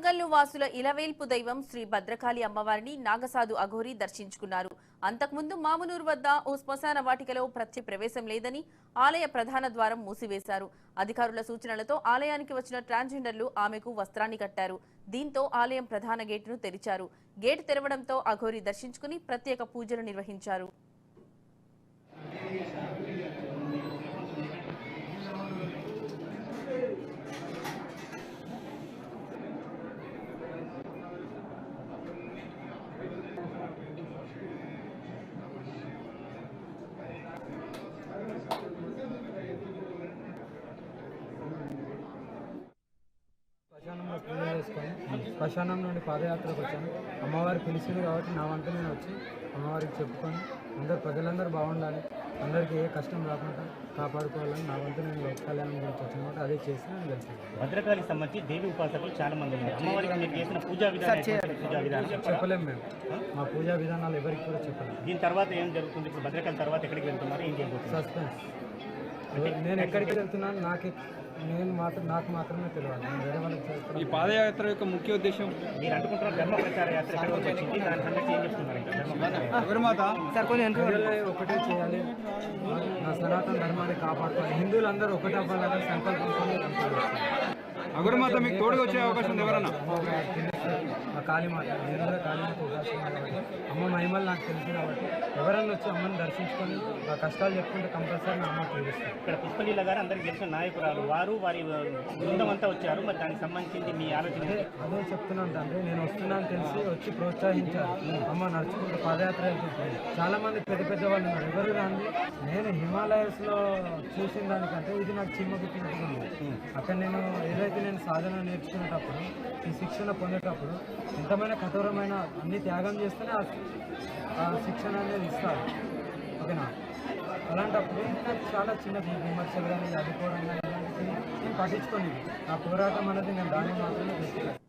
కొత్తగల్లు వాసుల ఇలవేల్పు దైవం శ్రీ భద్రకాళి అమ్మవారిని నాగసాధు అఘోరి దర్శించుకున్నారు. అంతకుముందు మామునూరు వద్ద ఓ శ్మశాన వాటికలో ప్రత్యక్ష ప్రవేశం లేదని ఆలయ ప్రధాన ద్వారం మూసివేశారు. అధికారుల సూచనలతో ఆలయానికి వచ్చిన ట్రాన్స్జెండర్లు ఆమెకు వస్త్రాన్ని కట్టారు. దీంతో ఆలయం ప్రధాన గేటును తెరిచారు. గేటు తెరవడంతో అఘోరి దర్శించుకుని ప్రత్యేక పూజలు నిర్వహించారు. శ్మశానం నుండి పాదయాత్రకు వచ్చాను. అమ్మవారి పిలిచింది కాబట్టి నా వంతు నేను వచ్చి అమ్మవారికి చెప్పుకొని ప్రజలందరూ బాగుండాలి, అందరికీ ఏ కష్టం రాకుండా కాపాడుకోవాలని నా వంతు నేను లోక కళ్యాణం గురించి వచ్చిన అదే చేసి నేను వెళ్తాను. భద్రకాళికి సంబంధించి దేవి ఉపాసకులు చాలా మంది ఉన్నారు. అమ్మవారికి మీరు చేసిన పూజా విధానం చెప్పలేము మేము, మా పూజా విధానాలు ఎవరికి కూడా చెప్పలేము. దీని తర్వాత ఏం జరుగుతుంది? ఇప్పుడు భద్రకాళి తర్వాత ఎక్కడికి వెళ్తున్నారు, ఏం జరుగుతుంది? సస్పెన్స్. నేను ఎక్కడికి వెళ్తున్నాను నాకు మాత్రమే తెలియాలి. నేను వేరే వాళ్ళకి చేస్తాను. ఈ పాదయాత్ర యొక్క ముఖ్య ఉద్దేశం మీరు అనుకుంటున్న ధర్మ ప్రచార యాత్ర ఎక్కడికి వచ్చింది, దాని సంగతి ఏం చెప్తున్నారు? ఒకటే చేయాలి, నా సనాతన ధర్మాన్ని కాపాడుకోవాలి, హిందువులందరూ ఒకటే అవ్వాలని సంకల్పించుకొని అగురమాత మీకు తోడుగా వచ్చే అవకాశం ఎవరన్నా? మా కాళీమాత, నేను కూడా కాళీమాత ఉపాసన కాబట్టి అమ్మ మహిమలు నాకు తెలుసు కాబట్టి ఎవరన్నా వచ్చి అమ్మని దర్శించుకొని ఆ కష్టాలు చెప్పుకుంటే కంపల్సరీ నా అమ్మ తీరుస్తాను. ఇక్కడ పుష్పలీల గారు అందరికీ తెలిసిన నాయకురాలు, వారు వారి బృందం అంతా వచ్చారు. మరి దానికి సంబంధించింది మీ ఆలోచన? అదే చెప్తున్నాను తండ్రి, నేను వస్తున్నాను తెలిసి వచ్చి ప్రోత్సహించారు. అమ్మ నడుచుకుంటూ పాదయాత్ర వెళ్తుంటాను. చాలా మంది పెద్ద పెద్ద వాళ్ళు ఉన్నారు, ఎవరు రాంది. నేను హిమాలయస్లో చూసిన దానికంటే ఇది నాకు చిమ్మగుట్టినట్టుగా ఉంది. అక్కడ నేను సాధన నేర్చుకునేటప్పుడు, ఈ శిక్షణ పొందేటప్పుడు ఎంతమైన కఠోరమైన అన్ని త్యాగం చేస్తేనే ఆ శిక్షణ అనేది ఇస్తారు. ఓకేనా? అలాంటప్పుడు నాకు చాలా చిన్న విమర్శలు కానీ, అడ్డుకోవడం కానీ నేను పట్టించుకోలేదు. నా పోరాటం అనేది నేను దాన్ని మాత్రమే చేస్తున్నాను.